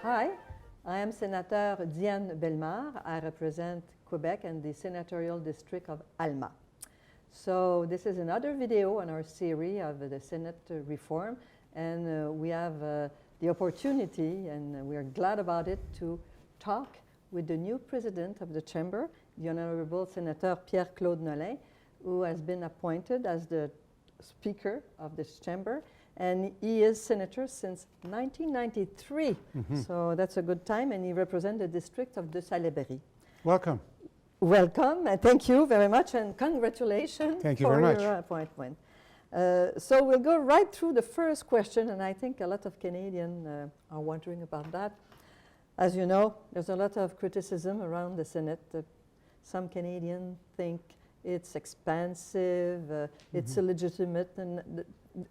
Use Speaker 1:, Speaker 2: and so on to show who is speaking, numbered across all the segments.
Speaker 1: Hi, I am Senator Diane Bellemare. I represent Quebec and the senatorial district of Alma. So this is another video on our series of the Senate reform, and we have the opportunity, and we are glad about it, to talk with the new president of the chamber, the Honourable Senator Pierre-Claude Nolin, who has been appointed as the speaker of this chamber, and he is senator since 1993. So that's a good time, and he represents the district of de Salaberry.
Speaker 2: Welcome.
Speaker 1: Welcome, and thank you very much, and congratulations
Speaker 2: Thank you
Speaker 1: for
Speaker 2: very much.
Speaker 1: your appointment. So we'll go right through the first question, and I think a lot of Canadians are wondering about that. As you know, there's a lot of criticism around the Senate. Some Canadians think it's expensive, it's illegitimate, and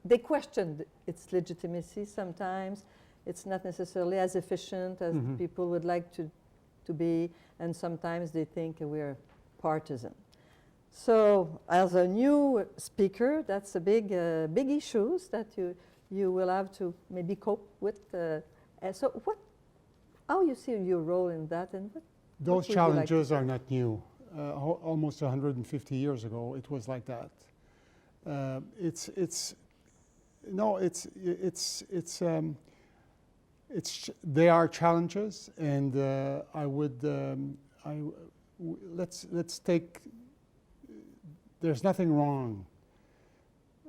Speaker 1: they question its legitimacy sometimes. It's not necessarily as efficient as people would like to be, and sometimes they think we're partisan. So as a new speaker, that's a big issues that you will have to maybe cope with. So how you see your role in that, and
Speaker 2: those challenges are not new. Almost 150 years ago, it was like that. They are challenges, and let's take. There's nothing wrong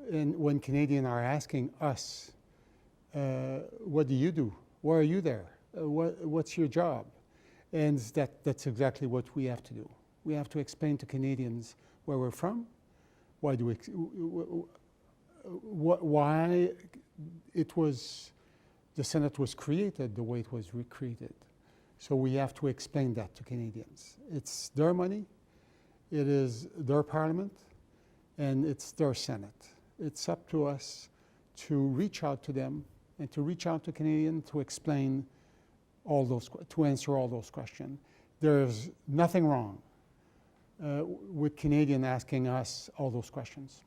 Speaker 2: when Canadians are asking us, what do you do? Why are you there? What's your job? And that's exactly what we have to do. We have to explain to Canadians where we're from, why the Senate was created the way it was recreated. So we have to explain that to Canadians. It's their money, it is their parliament, and it's their Senate. It's up to us to reach out to them and to reach out to Canadians to explain to answer all those questions. There's nothing wrong with Canadians asking us all those questions.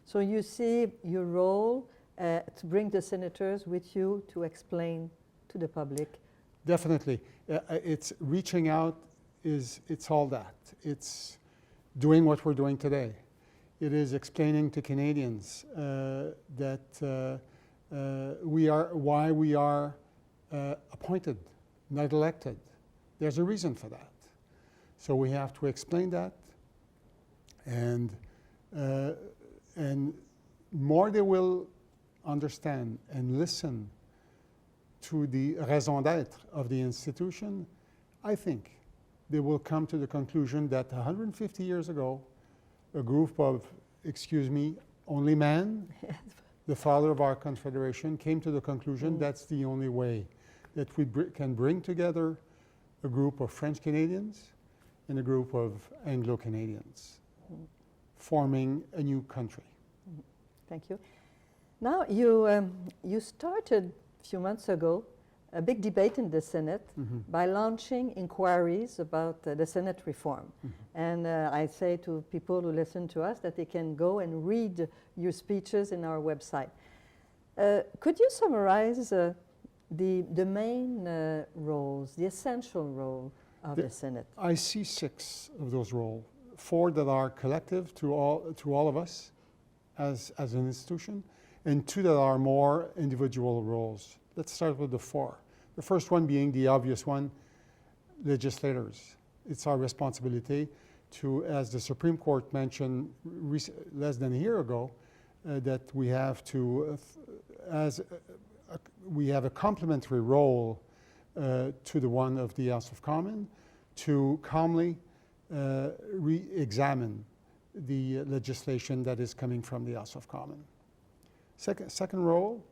Speaker 1: So you see your role to bring the senators with you to explain to the public?
Speaker 2: Definitely. It's reaching out, it's all that. It's doing what we're doing today. It is explaining to Canadians that why we are appointed, not elected. There's a reason for that. So we have to explain that, and more they will understand and listen to the raison d'être of the institution, I think they will come to the conclusion that 150 years ago, a group of, only man, the father of our confederation, came to the conclusion that's the only way that we can bring together a group of French Canadians and a group of Anglo-Canadians, forming a new country.
Speaker 1: Thank you. Now, you started a few months ago a big debate in the Senate by launching inquiries about the Senate reform. And I say to people who listen to us that they can go and read your speeches in our website. Could you summarize the main roles, the essential role of the Senate?
Speaker 2: I see 6 of those roles, 4 that are collective to all of us as an institution, and 2 that are more individual roles. Let's start with the 4. The first one being the obvious one, legislators. It's our responsibility to, as the Supreme Court mentioned less than a year ago, that we have to, we have a complementary role to the one of the House of Commons to calmly re-examine the legislation that is coming from the House of Commons. Second role,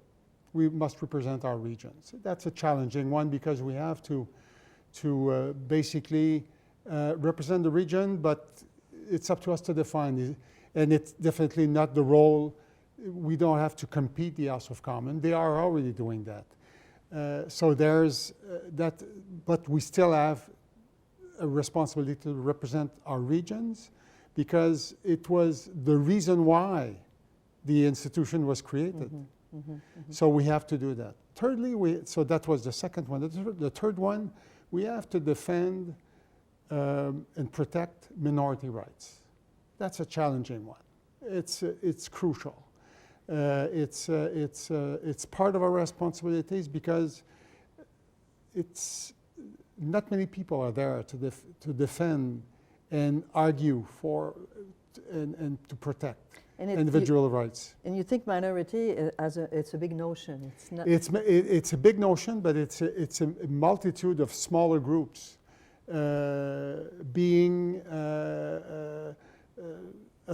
Speaker 2: we must represent our regions. That's a challenging one because we have to basically represent the region, but it's up to us to define it. And it's definitely not the role. We don't have to compete the House of Commons. They are already doing that. So there's that, but we still have a responsibility to represent our regions because it was the reason why the institution was created. So we have to do that. Thirdly, so that was the second one. The third one, we have to defend and protect minority rights. That's a challenging one. It's crucial. It's part of our responsibilities because not many people are there to defend and argue for and to protect individual rights.
Speaker 1: And you think minority it's a big notion? It's not.
Speaker 2: It's a big notion, but it's a multitude of smaller groups being a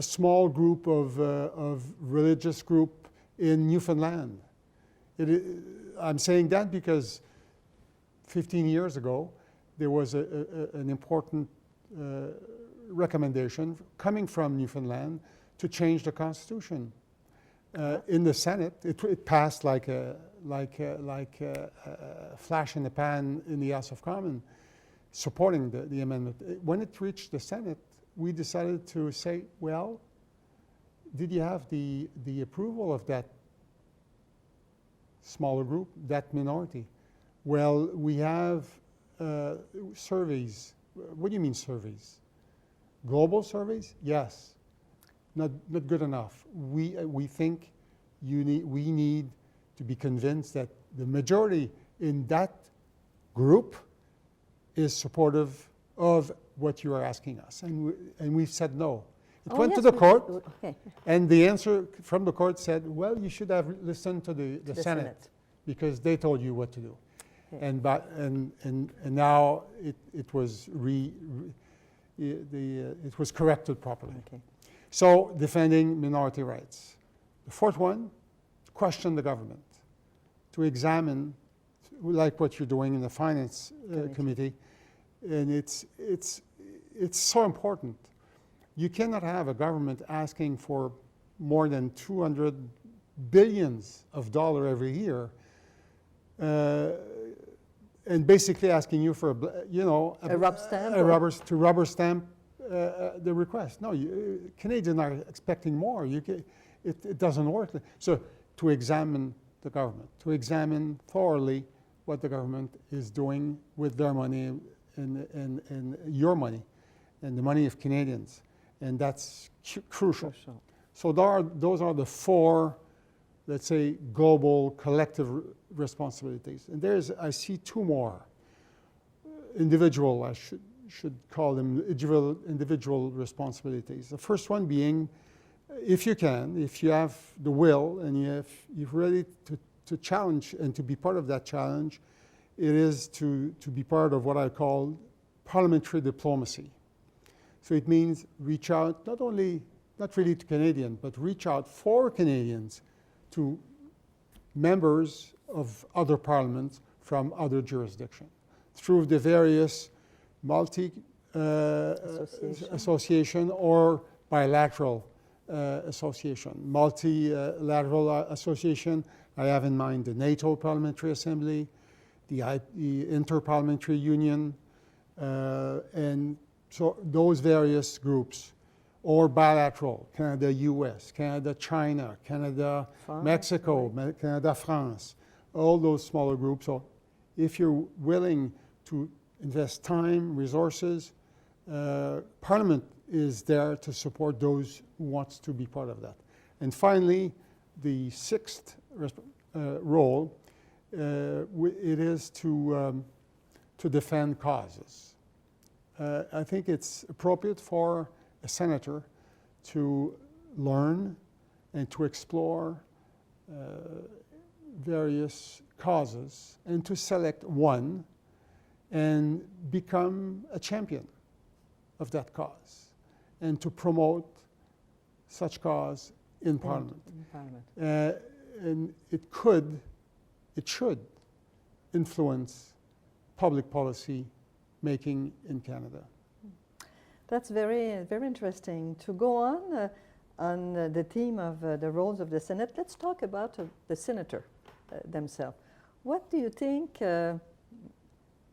Speaker 2: small group of religious group in Newfoundland. I'm saying that because 15 years ago there was an important recommendation coming from Newfoundland to change the Constitution. In the Senate, it passed like a flash in the pan in the House of Commons, supporting the amendment. When it reached the Senate, we decided to say, well, did you have the approval of that smaller group, that minority? Well, we have surveys. What do you mean surveys? Global surveys? Yes. Not good enough. We think we need to be convinced that the majority in that group is supportive of what you are asking us. And we've said no. It went to the court, and the answer from the court said, well, you should have listened to the Senate because they told you what to do. Okay. And now it was it was corrected properly. Okay. So defending minority rights. The fourth one, question the government, to examine, like what you're doing in the Finance Committee. And it's so important. You cannot have a government asking for more than $200 billion every year, and basically asking you for a rubber stamp the request. No, Canadians are expecting more. It doesn't work. So to examine the government, to examine thoroughly what the government is doing with their money and your money and the money of Canadians. And that's crucial. So those are the four, let's say, global collective responsibilities. And I see two more. Individual, I should call them individual responsibilities. The first one being, if you have the will and you're ready to challenge and to be part of that challenge, it is to be part of what I call parliamentary diplomacy. So it means reach out not really to Canadians, but reach out for Canadians to members of other parliaments from other jurisdictions through the various association or bilateral association. Multilateral association, I have in mind the NATO Parliamentary Assembly, the Inter-Parliamentary Union, and so those various groups, or bilateral, Canada-US, Canada-China, Canada-Mexico, Canada-France, all those smaller groups. So if you're willing to invest time, resources, Parliament is there to support those who want to be part of that. And finally, the sixth role, it is to defend causes. I think it's appropriate for a senator to learn and to explore various causes and to select one and become a champion of that cause and to promote such cause in Parliament. And it should influence public policy making in Canada.
Speaker 1: That's very, very interesting. To go on the theme of the roles of the Senate, let's talk about the senator themselves. What do you think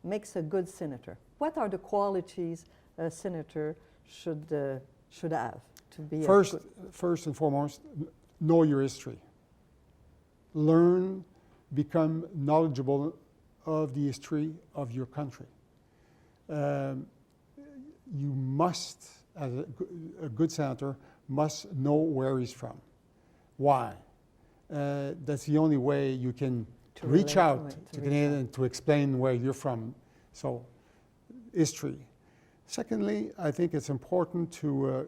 Speaker 1: makes a good senator? What are the qualities a senator should have to be
Speaker 2: First and foremost, know your history. learn, become knowledgeable of the history of your country. You must, as a good senator, must know where he's from. Why? That's the only way you can reach out to Canadians and to explain where you're from. So, history. Secondly, I think it's important to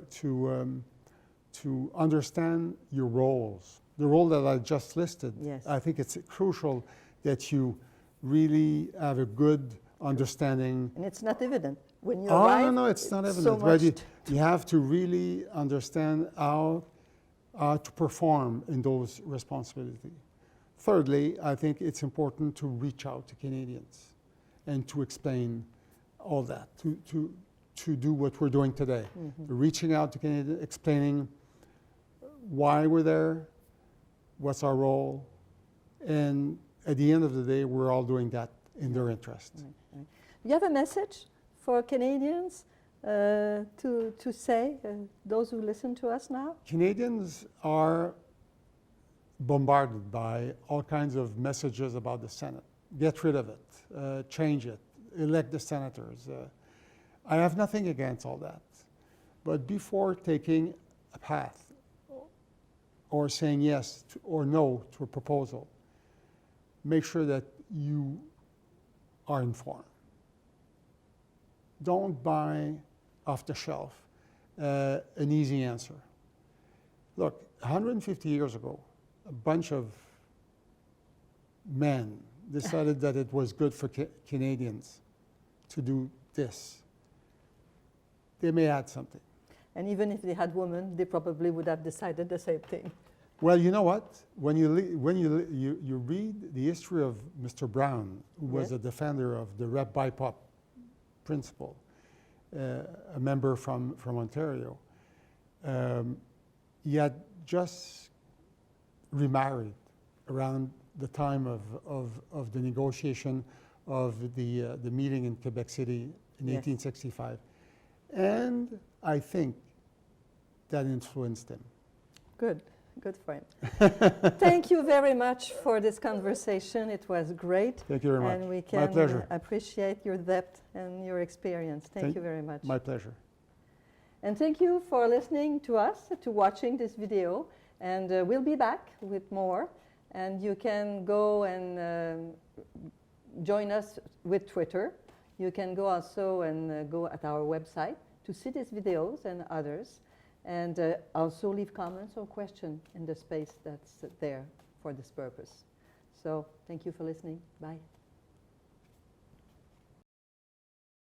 Speaker 2: understand your roles. The role that I just listed,
Speaker 1: yes.
Speaker 2: I think it's crucial that you really have a good understanding.
Speaker 1: And it's not evident. When you arrive,
Speaker 2: no, it's not evident.
Speaker 1: So
Speaker 2: But you have to really understand how to perform in those responsibilities. Thirdly, I think it's important to reach out to Canadians and to explain all that, to do what we're doing today. Mm-hmm. Reaching out to Canadians, explaining why we're there, what's our role, and at the end of the day, we're all doing that in their interest.
Speaker 1: Right, right. Do you have a message for Canadians to say, those who listen to us now?
Speaker 2: Canadians are bombarded by all kinds of messages about the Senate. Get rid of it, change it, elect the senators. I have nothing against all that. But before taking a path or saying yes or no to a proposal, make sure that you are informed. Don't buy off the shelf an easy answer. Look, 150 years ago, a bunch of men decided that it was good for Canadians to do this. They may add something.
Speaker 1: And even if they had women, they probably would have decided the same thing.
Speaker 2: Well, you know what? When you read the history of Mr. Brown, who was a defender of the rep BIPOC principle, a member from Ontario, he had just remarried around the time of the negotiation of the meeting in Quebec City in 1865. And I think that influenced him.
Speaker 1: Good. Good friend. Thank you very much for this conversation. It was great.
Speaker 2: Thank you very much.
Speaker 1: And we
Speaker 2: My pleasure.
Speaker 1: can appreciate your depth and your experience. Thank you very much.
Speaker 2: My pleasure.
Speaker 1: And thank you for listening to us, to watching this video. And we'll be back with more. And you can go and join us with Twitter. You can go also and go at our website to see these videos and others. And also leave comments or questions in the space that's there for this purpose. So thank you for listening. Bye.